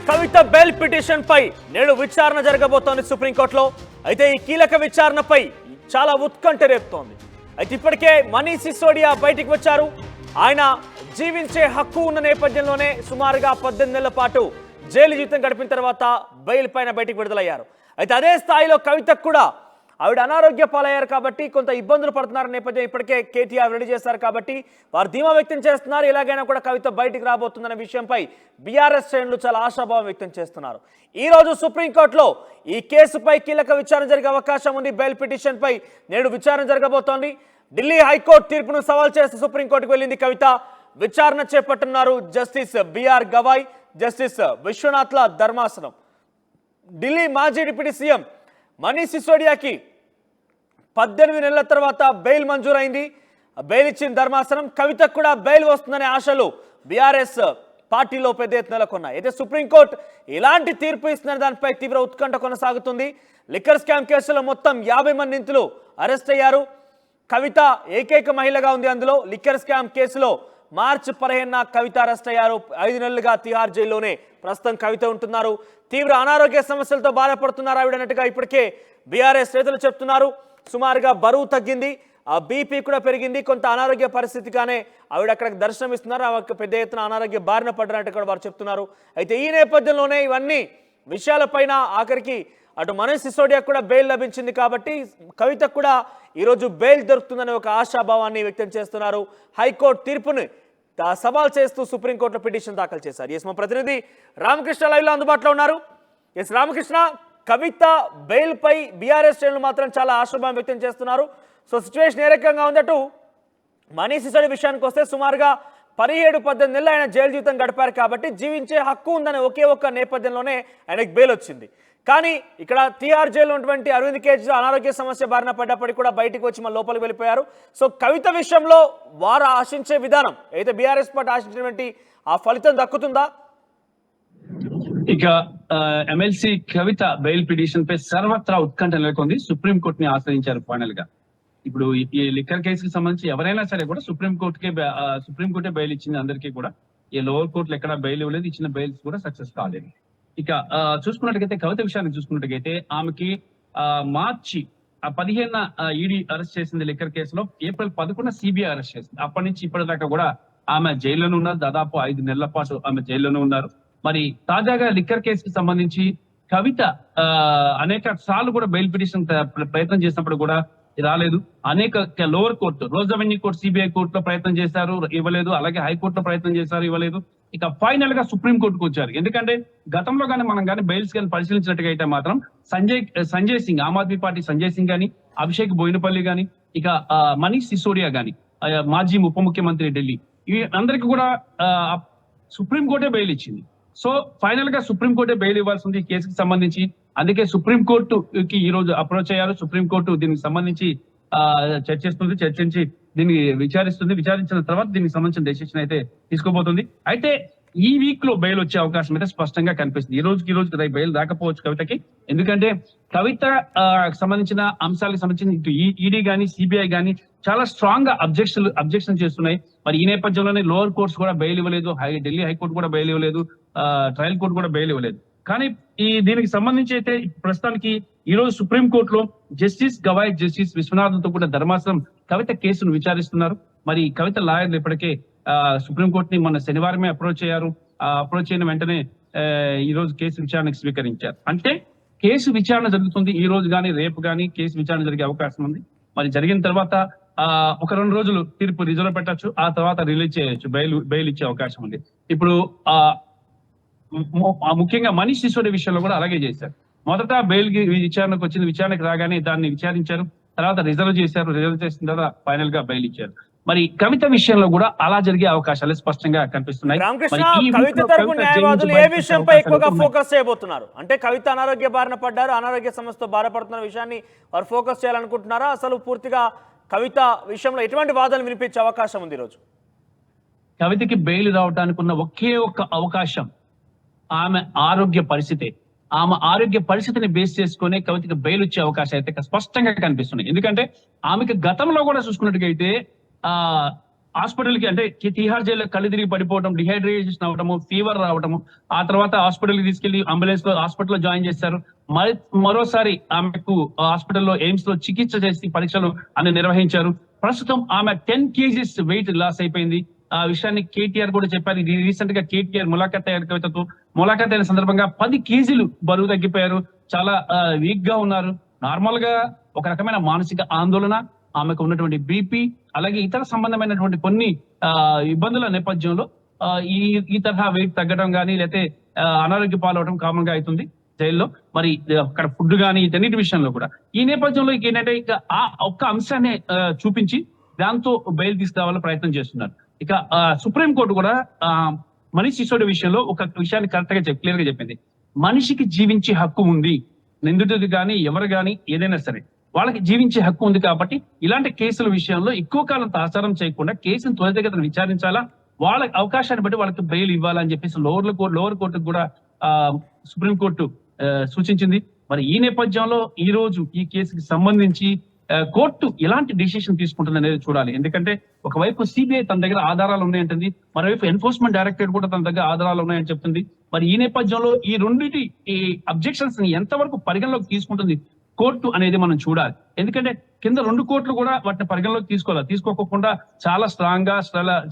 కవిత bail petition పై నేడు విచారణ జరగబోతోంది సుప్రీంకోర్టులో. అయితే ఈ కీలక విచారణపై చాలా ఉత్కంఠ రేపుతోంది. అయితే ఇప్పటికే మనీష్ సిసోడియా బయటికి వచ్చారు. ఆయన జీవించే హక్కు ఉన్న నేపథ్యంలోనే సుమారుగా 18 నెలల పాటు జైలు జీవితం గడిపిన తర్వాత బెయిల్ పైన బయటికి విడుదలయ్యారు. అయితే అదే స్థాయిలో కవితకు కూడా ఆవిడ అనారోగ్య పాలయ్యారు కాబట్టి కొంత ఇబ్బందులు పడుతున్నారు నేపథ్యం ఇప్పటికే కేటీఆర్ రెడీ చేశారు కాబట్టి వారు ధీమా వ్యక్తం చేస్తున్నారు. ఎలాగైనా కూడా కవిత బయటికి రాబోతుందనే విషయంపై బీఆర్ఎస్ శ్రేణులు చాలా ఆశాభావం వ్యక్తం చేస్తున్నారు. ఈ రోజు సుప్రీంకోర్టులో ఈ కేసుపై కీలక విచారణ జరిగే అవకాశం ఉంది. బెయిల్ పిటిషన్ పై నేడు విచారణ జరగబోతోంది. ఢిల్లీ హైకోర్టు తీర్పును సవాల్ చేస్తూ సుప్రీంకోర్టుకు వెళ్ళింది కవిత. విచారణ చేపట్టనున్నారు జస్టిస్ బిఆర్ గవాయ్, జస్టిస్ విశ్వనాథ్ల ధర్మాసనం. ఢిల్లీ మాజీ డిప్యూటీ సీఎం మనీష్ సిసోడియాకి 18 నెలల తర్వాత బెయిల్ మంజూరైంది. బెయిల్ ఇచ్చిన ధర్మాసనం. కవితకు కూడా బెయిల్ వస్తుందనే ఆశలు బీఆర్ఎస్ పార్టీలో పెద్ద ఎత్తున నెలకొన్నాయి. అయితే సుప్రీంకోర్టు ఎలాంటి తీర్పు ఇస్తుందనే దానిపై తీవ్ర ఉత్కంఠ కొనసాగుతుంది. లిక్కర్ స్కామ్ కేసులో మొత్తం 50 మంది నిందితులు అరెస్ట్ అయ్యారు. కవిత ఏకైక మహిళగా ఉంది. అందులో లిక్కర్ స్కామ్ కేసులో మార్చి 15న కవిత అరెస్ట్ అయ్యారు. 5 నెలలుగా తిహార్ జైల్లోనే ప్రస్తుతం కవిత ఉంటున్నారు. తీవ్ర అనారోగ్య సమస్యలతో బాధపడుతున్నారు ఆవిడన్నట్టుగా ఇప్పటికే బీఆర్ఎస్ నేతలు చెప్తున్నారు. సుమారుగా బరువు తగ్గింది, ఆ బీపీ కూడా పెరిగింది. కొంత అనారోగ్య పరిస్థితిగానే ఆవిడ అక్కడికి దర్శనం ఇస్తున్నారు. ఆవిడ పెద్ద ఎత్తున అనారోగ్య బారిన పడ్డారంటే కూడా వారు చెప్తున్నారు. అయితే ఈ నేపథ్యంలోనే ఇవన్నీ విషయాలపైన ఆఖరికి అటు మనీష్ సిసోడియా కూడా బెయిల్ లభించింది కాబట్టి కవితకు కూడా ఈరోజు బెయిల్ దొరుకుతుందనే ఒక ఆశాభావాన్ని వ్యక్తం చేస్తున్నారు. హైకోర్టు తీర్పుని సవాల్ చేస్తూ సుప్రీంకోర్టులో పిటిషన్ దాఖలు చేశారు. ఎస్, మా ప్రతినిధి రామకృష్ణ లైవ్లో అందుబాటులో ఉన్నారు. ఎస్ రామకృష్ణ, కవిత బెయిల్ పై బీఆర్ఎస్ శ్రేణులు మాత్రం చాలా ఆశాభావం వ్యక్తం చేస్తున్నారు. సో సిచ్యువేషన్ ఏ రకంగా ఉందటు మనీష్ సిసోడియా విషయానికి వస్తే సుమారుగా 17-18 నెలలు ఆయన జైలు జీవితం గడిపారు కాబట్టి జీవించే హక్కు ఉందనే ఒకే ఒక్క నేపథ్యంలోనే ఆయనకు బెయిల్ వచ్చింది. కానీ ఇక్కడ తిహార్ జైల్లో ఉన్నటువంటి అరవింద్ కేజ్రీవాల్ అనారోగ్య సమస్య బారిన పడ్డప్పటికీ కూడా బయటకు వచ్చి మన లోపలికి వెళ్ళిపోయారు. సో కవిత విషయంలో వారు ఆశించే విధానం అయితే బీఆర్ఎస్ పార్టీ ఆశించినటువంటి ఆ ఫలితం దక్కుతుందా? ఇక ఎమ్మెల్సీ కవిత బెయిల్ పిటిషన్ పై సర్వత్రా ఉత్కంఠ నెలకొంది. సుప్రీంకోర్టుని ఆశ్రయించారు ఫైనల్ గా. ఇప్పుడు ఈ లిక్కర్ కేసుకి సంబంధించి ఎవరైనా సరే కూడా సుప్రీంకోర్టే బెయిల్ ఇచ్చింది అందరికీ కూడా. ఈ లోవర్ కోర్టులు ఎక్కడ బెయిల్ ఇవ్వలేదు, ఇచ్చిన బెయిల్స్ కూడా సక్సెస్ కాలేదు. ఇక చూసుకున్నట్టుగైతే కవిత విషయాన్ని చూసుకున్నట్టుగైతే ఆమెకి మార్చి 15న ఈడీ అరెస్ట్ చేసింది లిక్కర్ కేసులో. ఏప్రిల్ 11న సిబిఐ అరెస్ట్ చేసింది. అప్పటి నుంచి ఇప్పటిదాకా కూడా ఆమె జైల్లోనే ఉన్నారు. దాదాపు 5 నెలల పాటు ఆమె జైల్లోనే ఉన్నారు. మరి తాజాగా లిక్కర్ కేసుకి సంబంధించి కవిత అనేక సార్లు కూడా బెయిల్ పిటిషన్ ప్రయత్నం చేసినప్పుడు కూడా రాలేదు. అనేక lower court, rose avenue court, CBI కోర్టులో ప్రయత్నం చేశారు, ఇవ్వలేదు. అలాగే హైకోర్టులో ప్రయత్నం చేశారు, ఇవ్వలేదు. ఇక ఫైనల్ గా సుప్రీం కోర్టుకు వచ్చారు. ఎందుకంటే గతంలో కానీ మనం కానీ బెయిల్స్ కానీ పరిశీలించినట్టుగా అయితే మాత్రం సంజయ్ సింగ్, ఆమ్ ఆద్మీ పార్టీ సంజయ్ సింగ్ గాని, అభిషేక్ బోయినపల్లి గాని, ఇక మనీష్ సిసోడియా గాని, మాజీ ఉప ముఖ్యమంత్రి ఢిల్లీ, ఇవి అందరికి కూడా సుప్రీం కోర్టే బెయిల్ ఇచ్చింది. సో ఫైనల్ గా సుప్రీం కోర్టే బెయిల్ ఇవ్వాల్సి ఉంది ఈ కేసుకి సంబంధించి. అందుకే సుప్రీం కోర్టుకి ఈ రోజు అప్రోచ్ అయ్యారు. సుప్రీం కోర్టు దీనికి సంబంధించి చర్చించి దీన్ని విచారిస్తుంది. విచారించిన తర్వాత దీనికి సంబంధించిన డెసిషన్ అయితే తీసుకోబోతుంది. అయితే ఈ వీక్ లో బెయిల్ వచ్చే అవకాశం అయితే స్పష్టంగా కనిపిస్తుంది. ఈ రోజుకి బెయిల్ రాకపోవచ్చు కవితకి. ఎందుకంటే కవిత సంబంధించిన అంశాలకు సంబంధించిన ఇటు ఈడీ గానీ సిబిఐ గానీ చాలా స్ట్రాంగ్ గా అబ్జెక్షన్ చేస్తున్నాయి. మరి ఈ నేపథ్యంలోనే లోవర్ కోర్ట్స్ కూడా బెయిల్ ఇవ్వలేదు, ఢిల్లీ హైకోర్టు కూడా బెయిల్ ఇవ్వలేదు, ట్రయల్ కోర్టు కూడా బెయిల్ ఇవ్వలేదు. కానీ దీనికి సంబంధించి అయితే ప్రస్తుతానికి ఈ రోజు సుప్రీం కోర్టులో జస్టిస్ గవాయ్, జస్టిస్ విశ్వనాథ్తో కూడా ధర్మాసనం కవిత కేసును విచారిస్తున్నారు. మరి కవిత లాయర్లు ఇప్పటికే సుప్రీం కోర్టుని మొన్న శనివారమే అప్రోచ్ అయ్యారు. అప్రోచ్ అయిన వెంటనే ఈ రోజు కేసు విచారణకు స్వీకరించారు. అంటే కేసు విచారణ జరుగుతుంది. ఈ రోజు కానీ రేపు కానీ కేసు విచారణ జరిగే అవకాశం ఉంది. మరి జరిగిన తర్వాత ఒక 2 రోజులు తీర్పు రిజర్వ్ పెట్టచ్చు, ఆ తర్వాత రిలీజ్ చేయొచ్చు, బెయిల్ ఇచ్చే అవకాశం ఉంది. ఇప్పుడు ముఖ్యంగా మనీష్ సిసోడియా విషయంలో కూడా అలాగే చేశారు. మొదట బెయిల్ విచారణకు వచ్చింది, విచారణకు రాగానే దాన్ని విచారించారు, తర్వాత రిజర్వ్ చేశారు, రిజర్వ్ చేసిన తర్వాత ఫైనల్ గా బెయిల్ ఇచ్చారు. మరి కవిత విషయంలో కూడా అలా జరిగే అవకాశాలు స్పష్టంగా కనిపిస్తున్నాయి. కవిత తరపు న్యాయవాదులు ఏ విషయంపై ఎక్కువగా ఫోకస్ చేయబోతున్నారు? అంటే కవిత అనారోగ్య బారిన పడ్డారు, అనారోగ్య సమస్యతో బాధపడుతున్న విషయాన్ని వారు ఫోకస్ చేయాలనుకుంటున్నారా? అసలు పూర్తిగా కవిత విషయంలో ఎటువంటి వాదనలు వినిపించే అవకాశం ఉంది? ఈరోజు కవితకి బెయిల్ రావడానికి ఉన్న ఒకే ఒక్క అవకాశం ఆమె ఆరోగ్య పరిస్థితి. ఆమె ఆరోగ్య పరిస్థితిని బేస్ చేసుకుని కవితకి బెయిల్ వచ్చే అవకాశాలు అయితే స్పష్టంగా కనిపిస్తున్నాయి. ఎందుకంటే ఆమెకి గతంలో కూడా చూసుకున్నట్టుగా అయితే హాస్పిటల్ కి అంటే తిహార్ జైల్లో కళ్ళు తిరిగి పడిపోవడం, డిహైడ్రేషన్ అవడము, ఫీవర్ రావడము, ఆ తర్వాత హాస్పిటల్ కి తీసుకెళ్లి అంబులెన్స్ లో హాస్పిటల్లో జాయిన్ చేశారు. మరోసారి ఆమెకు హాస్పిటల్లో ఎయిమ్స్ లో చికిత్స చేసి పరీక్షలు అన్ని నిర్వహించారు. ప్రస్తుతం ఆమె 10 kgs వెయిట్ లాస్ అయిపోయింది. ఆ విషయాన్ని కేటీఆర్ కూడా చెప్పారు. రీసెంట్ గా కేటీఆర్ ములాఖాత్ అయ్యారు కవితతో. ములాఖాత్ అయిన సందర్భంగా 10 kgs బరువు తగ్గిపోయారు. చాలా వీక్ గా ఉన్నారు. నార్మల్ గా ఒక రకమైన మానసిక ఆందోళన, ఆమెకు ఉన్నటువంటి బీపీ, అలాగే ఇతర సంబంధమైనటువంటి కొన్ని ఇబ్బందుల నేపథ్యంలో ఈ తరహా వెయిట్ తగ్గడం కానీ లేకపోతే అనారోగ్య పాలవడం కామన్ గా అవుతుంది జైల్లో. మరి అక్కడ ఫుడ్ కానీ ఇటన్నిటి విషయంలో కూడా ఈ నేపథ్యంలో ఏంటంటే ఇక ఆ ఒక్క అంశాన్ని చూపించి దాంతో బెయిల్ తీసుకురావాలని ప్రయత్నం చేస్తున్నారు. ఇక సుప్రీంకోర్టు కూడా మనీష్ సిసోడియా విషయంలో ఒక విషయాన్ని కరెక్ట్ గా క్లియర్ గా చెప్పింది. మనిషికి జీవించే హక్కు ఉంది. నిందితుడు కానీ ఎవరు కానీ ఏదైనా సరే వాళ్ళకి జీవించే హక్కు ఉంది. కాబట్టి ఇలాంటి కేసుల విషయంలో ఎక్కువ కాలం తాసారం చేయకుండా కేసును త్వరితగతిన విచారించాలా, వాళ్ళ అవకాశాన్ని బట్టి వాళ్ళకి బెయిల్ ఇవ్వాలని చెప్పేసి లోవర్ కోర్టుకు కూడా సుప్రీంకోర్టు సూచించింది. మరి ఈ నేపథ్యంలో ఈ రోజు ఈ కేసుకి సంబంధించి కోర్టు ఎలాంటి డిసిషన్ తీసుకుంటుంది అనేది చూడాలి. ఎందుకంటే ఒకవైపు సిబిఐ తన దగ్గర ఆధారాలు ఉన్నాయంటుంది, మరోవైపు ఎన్ఫోర్స్మెంట్ డైరెక్టరేట్ కూడా తన దగ్గర ఆధారాలు ఉన్నాయని చెప్తుంది. మరి ఈ నేపథ్యంలో ఈ రెండింటి ఈ అబ్జెక్షన్స్ ని ఎంతవరకు పరిగణలోకి తీసుకుంటుంది కోర్టు అనేది మనం చూడాలి. ఎందుకంటే కింద 2 కోర్టులు కూడా వాటిని పరిగణలోకి తీసుకోకుండా చాలా స్ట్రాంగ్ గా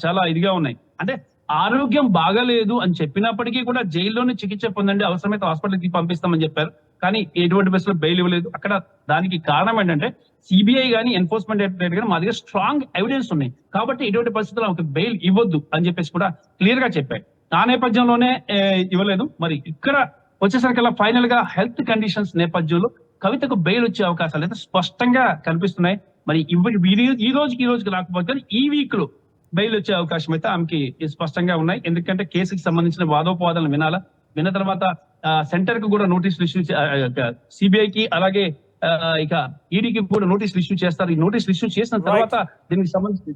చాలా ఇదిగా ఉన్నాయి. అంటే ఆరోగ్యం బాగలేదు అని చెప్పినప్పటికీ కూడా జైల్లోనే చికిత్స పొందండి, అవసరమైతే హాస్పిటల్కి పంపిస్తామని చెప్పారు. కానీ ఎటువంటి బస్సులో బెయిల్ ఇవ్వలేదు. అక్కడ దానికి కారణం ఏంటంటే సిబిఐ గానీ ఎన్ఫోర్స్మెంట్ డైరెక్టరేట్ కానీ మా దగ్గర స్ట్రాంగ్ ఎవిడెన్స్ ఉన్నాయి కాబట్టి ఎటువంటి పరిస్థితుల్లో ఒక బెయిల్ ఇవ్వద్దు అని చెప్పేసి కూడా క్లియర్ గా చెప్పారు. ఆ నేపథ్యంలోనే ఇవ్వలేదు. మరి ఇక్కడ వచ్చేసరికల్లా ఫైనల్ గా హెల్త్ కండిషన్స్ నేపథ్యంలో కవితకు బెయిల్ వచ్చే అవకాశాలు అయితే స్పష్టంగా కనిపిస్తున్నాయి. మరి ఈ రోజుకి రాకపోతే ఈ వీక్ లో బెయిల్ వచ్చే అవకాశం అయితే ఆమెకి స్పష్టంగా ఉన్నాయి. ఎందుకంటే కేసుకి సంబంధించిన వాదోపవాదాలను విన్న తర్వాత సెంటర్ కు కూడా నోటీసులు ఇష్యూ, సిబిఐకి అలాగే ఇక ఈడీకి కూడా నోటీసులు ఇష్యూ చేస్తారు. ఈ నోటీసులు ఇష్యూ చేసిన తర్వాత దీనికి సంబంధించి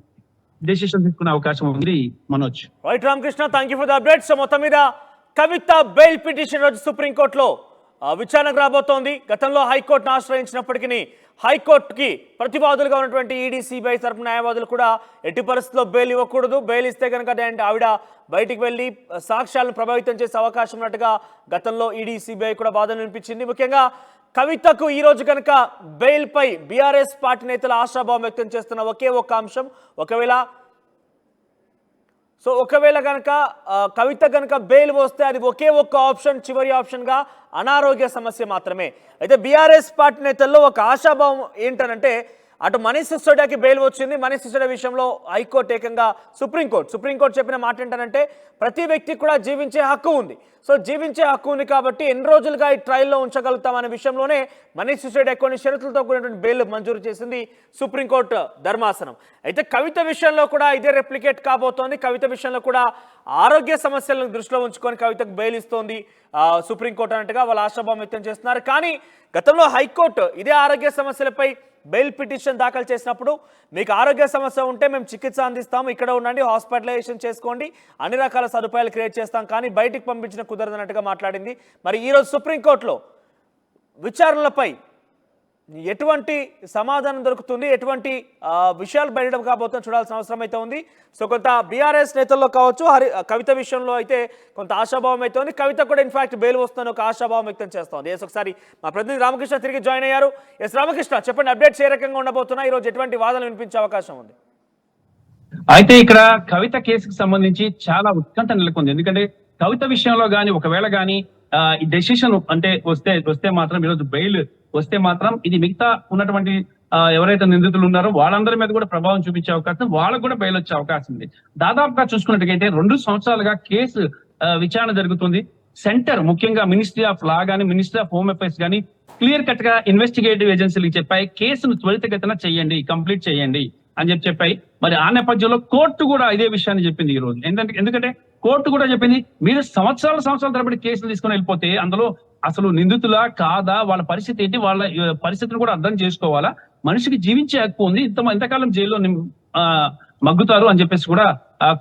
డెసిషన్ తీసుకునే అవకాశం ఉంది. Manoj. Right Ramakrishna, thank you for the update. So మొత్తం మీద కవిత బెయిల్ పిటిషన్ రోజు సుప్రీంకోర్టులో విచారణకు రాబోతోంది. గతంలో హైకోర్టును ఆశ్రయించినప్పటికీ హైకోర్టుకి ప్రతివాదులుగా ఉన్నటువంటి ఈడీ, సిబిఐ తరపు న్యాయవాదులు కూడా ఎట్టి పరిస్థితుల్లో బెయిల్ ఇవ్వకూడదు, బెయిల్ ఇస్తే కనుక ఆవిడ బయటికి వెళ్ళి సాక్ష్యాలను ప్రభావితం చేసే అవకాశం ఉన్నట్టుగా గతంలో ఈడీ, సిబిఐ కూడా వాదనలు వినిపించింది. ముఖ్యంగా కవితకు ఈ రోజు కనుక బెయిల్ పై బీఆర్ఎస్ పార్టీ నేతలు ఆశాభావం వ్యక్తం చేస్తున్న ఒకే ఒక్క అంశం, ఒకవేళ కనుక కవిత కనుక బెయిల్ వస్తే అది ఒకే ఒక్క ఆప్షన్, చివరి ఆప్షన్గా అనారోగ్య సమస్య మాత్రమే. అయితే బీఆర్ఎస్ పార్టీ నేతల్లో ఒక ఆశాభావం ఏంటనంటే అటు మనీష్ సిసోడియాకి బెయిల్ వచ్చింది. మనీష్ సిసోడియా విషయంలో హైకోర్టు ఏకంగా సుప్రీంకోర్టు చెప్పిన మాట ఏంటంటే ప్రతి వ్యక్తికి కూడా జీవించే హక్కు ఉంది. సో జీవించే హక్కు ఉంది కాబట్టి ఎన్ని రోజులుగా ఈ ట్రయల్లో ఉంచగలుగుతామనే విషయంలోనే మనీష్ సిసోడియా కొన్ని షరతులతో కూడినటువంటి బెయిల్ మంజూరు చేసింది సుప్రీంకోర్టు ధర్మాసనం. అయితే కవిత విషయంలో కూడా ఇదే రెప్లికేట్ కాబోతోంది. కవిత విషయంలో కూడా ఆరోగ్య సమస్యలను దృష్టిలో ఉంచుకొని కవితకు బెయిల్ ఇస్తోంది సుప్రీంకోర్టు అన్నట్టుగా వాళ్ళు ఆశాభావం వ్యక్తం చేస్తున్నారు. కానీ గతంలో హైకోర్టు ఇదే ఆరోగ్య సమస్యలపై బెయిల్ పిటిషన్ దాఖలు చేసినప్పుడు మీకు ఆరోగ్య సమస్య ఉంటే మేము చికిత్స అందిస్తాము, ఇక్కడ ఉండండి, హాస్పిటలైజేషన్ చేసుకోండి, అన్ని రకాల సదుపాయాలు క్రియేట్ చేస్తాం, కానీ బయటికి పంపించిన కుదరదన్నట్టుగా మాట్లాడింది. మరి ఈరోజు సుప్రీంకోర్టులో విచారణలపై ఎటువంటి సమాధానం దొరుకుతుంది, ఎటువంటి విషయాలు బయట కాబోతుందో చూడాల్సిన అవసరం అయితే ఉంది. సో కొంత బీఆర్ఎస్ నేతల్లో కావచ్చు, కవిత విషయంలో అయితే కొంత ఆశాభావం అయితే ఉంది. కవిత కూడా ఇన్ఫాక్ట్ బెయిల్ వస్తుందని ఒక ఆశాభావం వ్యక్తం చేస్తోంది. ఒకసారి మా ప్రతినిధి రామకృష్ణ తిరిగి జాయిన్ అయ్యారు. రామకృష్ణ, చెప్పండి, అప్డేట్స్ ఏ రకంగా ఉండబోతున్నా, ఈరోజు ఎటువంటి వాదనలు వినిపించే అవకాశం ఉంది? అయితే ఇక్కడ కవిత కేసుకు సంబంధించి చాలా ఉత్కంఠ నెలకొంది. ఎందుకంటే కవిత విషయంలో గానీ ఒకవేళ గానీ ఈ డెసిషన్ అంటే వస్తే మాత్రం ఈరోజు బెయిల్ వస్తే మాత్రం ఇది మిగతా ఉన్నటువంటి ఎవరైతే నిందితులు ఉన్నారో వాళ్ళందరి మీద కూడా ప్రభావం చూపించే అవకాశం, వాళ్ళకు కూడా బెయిల్ వచ్చే అవకాశం ఉంది. దాదాపుగా చూసుకున్నట్టుగైతే 2 సంవత్సరాలుగా కేసు విచారణ జరుగుతుంది. సెంటర్ ముఖ్యంగా మినిస్ట్రీ ఆఫ్ లా గానీ మినిస్ట్రీ ఆఫ్ హోమ్ అఫైర్స్ గానీ క్లియర్ కట్ గా ఇన్వెస్టిగేటివ్ ఏజెన్సీలకు చెప్పాయి కేసును త్వరితగతిన చేయండి, కంప్లీట్ చేయండి అని చెప్పాయి. మరి ఆ నేపథ్యంలో కోర్టు కూడా ఇదే విషయాన్ని చెప్పింది ఈ రోజు. ఎందుకంటే కోర్టు కూడా చెప్పింది మీరు సంవత్సరాల తరబడి కేసులు తీసుకుని వెళ్ళిపోతే అందులో అసలు నిందితులా కాదా, వాళ్ళ పరిస్థితి ఏంటి, వాళ్ళ పరిస్థితిని కూడా అర్థం చేసుకోవాలా, మనిషికి జీవించే హక్కు ఉంది, ఎంతకాలం జైల్లో మగ్గుతారు అని చెప్పేసి కూడా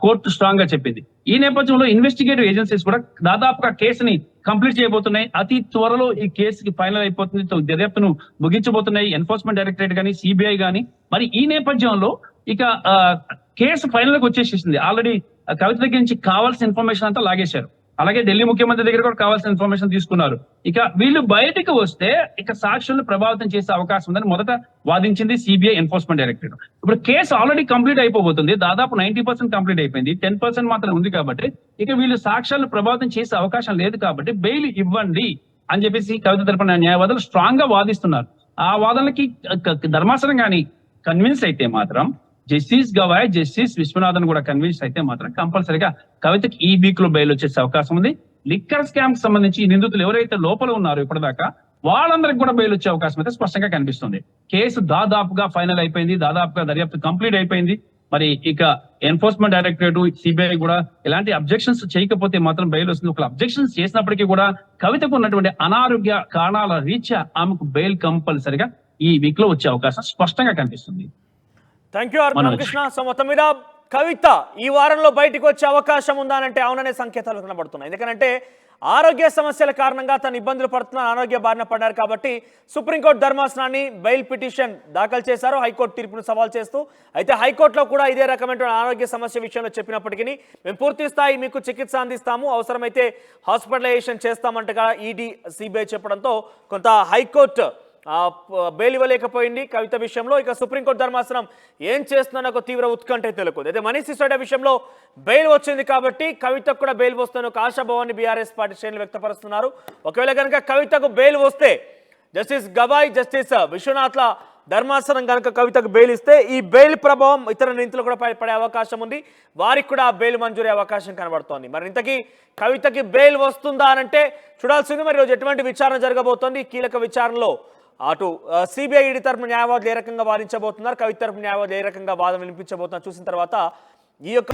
కోర్టు స్ట్రాంగ్ గా చెప్పింది. ఈ నేపథ్యంలో ఇన్వెస్టిగేటివ్ ఏజెన్సీస్ కూడా దాదాపుగా కేసుని కంప్లీట్ చేయబోతున్నాయి. అతి త్వరలో ఈ కేసుకి ఫైనల్ అయిపోతుంది, దర్యాప్తును ముగించబోతున్నాయి ఎన్ఫోర్స్మెంట్ డైరెక్టరేట్ గానీ సిబిఐ గానీ. మరి ఈ నేపథ్యంలో ఇక కేసు ఫైనల్ గా వచ్చేసేసింది. ఆల్రెడీ కవిత దగ్గర నుంచి కావాల్సిన ఇన్ఫర్మేషన్ అంతా లాగేశారు. అలాగే ఢిల్లీ ముఖ్యమంత్రి దగ్గర కూడా కావాల్సిన ఇన్ఫర్మేషన్ తీసుకున్నారు. ఇక వీళ్ళు బయటకు వస్తే ఇక సాక్షులను ప్రభావితం చేసే అవకాశం ఉందని మొదట వాదించింది సిబిఐ ఎన్ఫోర్స్మెంట్ డైరెక్టరేట్. ఇప్పుడు కేసు ఆల్రెడీ కంప్లీట్ అయిపోతుంది. దాదాపు 90% కంప్లీట్ అయిపోయింది. 10% మాత్రం ఉంది కాబట్టి ఇక వీళ్ళు సాక్ష్యాలను ప్రభావితం చేసే అవకాశం లేదు కాబట్టి బెయిల్ ఇవ్వండి అని చెప్పేసి కవిత తరపున న్యాయవాదులు స్ట్రాంగ్ గా వాదిస్తున్నారు. ఆ వాదనలకి ధర్మాసనం కానీ కన్విన్స్ అయితే మాత్రం, జస్టిస్ గవాయ్, జస్టిస్ విశ్వనాథన్ కూడా కన్విన్స్ అయితే మాత్రం కంపల్సరీగా కవితకి ఈ వీక్ లో బెయిల్ వచ్చేసే అవకాశం ఉంది. లిక్కర్ స్కామ్ కి సంబంధించి నిందితులు ఎవరైతే లోపల ఉన్నారో ఇప్పటిదాకా వాళ్ళందరికి కూడా బెయిల్ వచ్చే అవకాశం అయితే స్పష్టంగా కనిపిస్తుంది. కేసు దాదాపుగా ఫైనల్ అయిపోయింది, దాదాపుగా దర్యాప్తు కంప్లీట్ అయిపోయింది. మరి ఇక ఎన్ఫోర్స్మెంట్ డైరెక్టరేట్, సిబిఐ కూడా ఎలాంటి అబ్జెక్షన్స్ చేయకపోతే మాత్రం బెయిల్ వస్తుంది. ఒక అబ్జెక్షన్స్ చేసినప్పటికీ కూడా కవితకు ఉన్నటువంటి అనారోగ్య కారణాల రీత్యా ఆమెకు బెయిల్ కంపల్సరిగా ఈ వీక్ లో వచ్చే అవకాశం స్పష్టంగా కనిపిస్తుంది. Thank you Krishna. సో మొత్తం మీద కవిత ఈ వారంలో బయటకు వచ్చే అవకాశం ఉందా అంటే అవుననే సంకేతాలు కనబడుతున్నాయి. ఎందుకంటే ఆరోగ్య సమస్యల కారణంగా తను ఇబ్బందులు పడుతున్న, ఆరోగ్య బారిన పడ్డారు కాబట్టి సుప్రీంకోర్టు ధర్మాసనాన్ని బెయిల్ పిటిషన్ దాఖలు చేశారు హైకోర్టు తీర్పును సవాల్ చేస్తూ. అయితే హైకోర్టులో కూడా ఇదే రకమైన ఆరోగ్య సమస్య విషయంలో చెప్పినప్పటికీ మేము పూర్తి స్థాయి మీకు చికిత్స అందిస్తాము, అవసరమైతే హాస్పిటలైజేషన్ చేస్తామంటగా ఈడీ, సిబిఐ చెప్పడంతో కొంత హైకోర్టు బెయిల్ ఇవ్వలేకపోయింది కవిత విషయంలో. ఇక సుప్రీంకోర్టు ధర్మాసనం ఏం చేస్తుందన్న ఒక తీవ్ర ఉత్కంఠ తెలుకుంది. అయితే మనీష్ సిసోడియా విషయంలో బెయిల్ వచ్చింది కాబట్టి కవితకు కూడా బెయిల్ వస్తుందని ఒక ఆశాభావాన్ని బీఆర్ఎస్ పార్టీ శ్రేణులు వ్యక్తపరుస్తున్నారు. ఒకవేళ కనుక కవితకు బెయిల్ వస్తే జస్టిస్ గవాయ్, జస్టిస్ విశ్వనాథ్ల ధర్మాసనం కనుక కవితకు బెయిల్ ఇస్తే ఈ బెయిల్ ప్రభావం ఇతర నిందితులు కూడా పడే అవకాశం ఉంది. వారికి కూడా ఆ బెయిల్ మంజూరు అవకాశం కనబడుతోంది. మరి ఇంతకీ కవితకి బెయిల్ వస్తుందా అంటే చూడాల్సింది. మరి రోజు ఎటువంటి విచారణ జరగబోతోంది? కీలక విచారణలో అటు సిబిఐ, ఈడీ తరపున న్యాయవాదులు ఏ రకంగా వాదించబోతున్నారు, కవిత తరపున న్యాయవాదులు ఏ రకంగా వాదం వినిపించబోతున్నారు చూసిన తర్వాత ఈ యొక్క